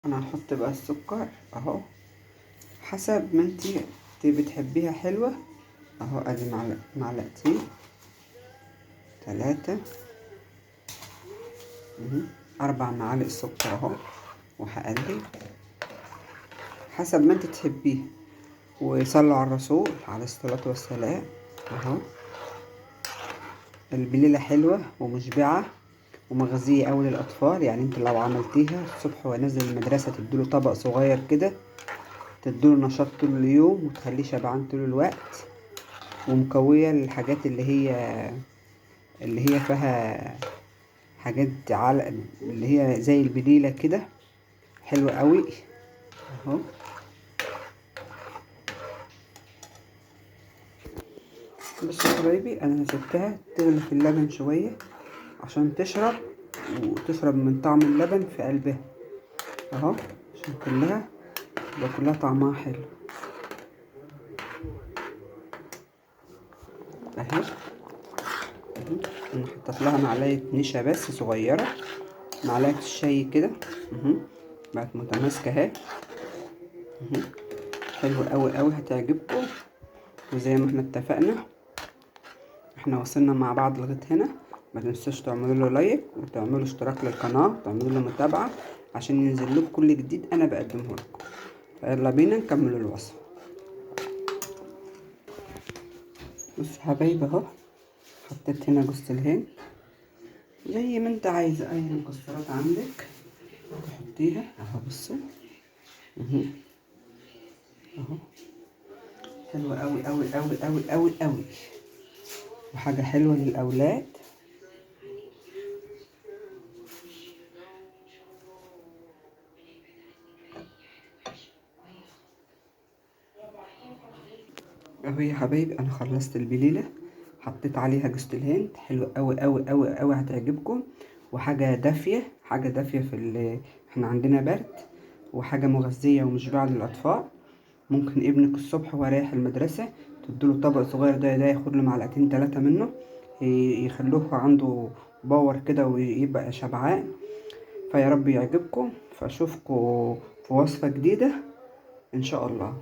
انا هحط بقى السكر اهو حسب ما انتي بتحبيها حلوة اهو. ادي معلقتين 3 4 معالق سكر اهو، وهقلب حسب ما انتي تحبيه. وصلوا على الرسول عليه الصلاة والسلام اهو. البليلة حلوة ومشبعة ومغذية اوي للاطفال، يعني انت لو عملتيها الصبح ونازل المدرسة تديله طبق صغير كده، تديله نشاط طول اليوم وتخليه شبعان طول الوقت، ومقوية الحاجات اللي هي فيها حاجات اللي هي زي البليلة كده، حلوة قوي اهو. بس يا حبايبي انا سبتها تغلي في اللبن شوية عشان تشرب وتشرب من طعم اللبن في قلبها اهو، عشان كلها طعمها حلو اهي. انا حطيت لها معلقة نشا بس صغيرة، معلقة الشاي كده بقت متماسكة اهي. حلوة قوي قوي هتعجبكم. وزي ما احنا اتفقنا احنا وصلنا مع بعض لغاية هنا، ما تنسوش تعملوا له لايك وتعملوا اشتراك للقناة وتعملوا له متابعة عشان ينزل لكم كل جديد انا بقدمه لكم. يلا بينا نكمل الوصفة. بصوا حبايبي اهو، حطيت هنا جوز الهند زي ما انت عايزة، اي مكسرات عندك تحطيها اهو. بصوا اهو، حلوة قوي قوي قوي قوي قوي قوي، وحاجة حلوة للأولاد. اهو يا حبايبي انا خلصت البليلة، حطيت عليها جوز الهند، حلو قوي قوي قوي قوي هتعجبكم. وحاجة دافية، احنا عندنا برد، وحاجة مغذية ومشبعة للأطفال. ممكن ابنك الصبح وهو رايح المدرسة تديله طبق صغير ده ياخد له معلقتين 3 منه، يخلوه عنده باور كده ويبقى شبعان. فيا رب يعجبكم، فاشوفكم في وصفة جديدة ان شاء الله.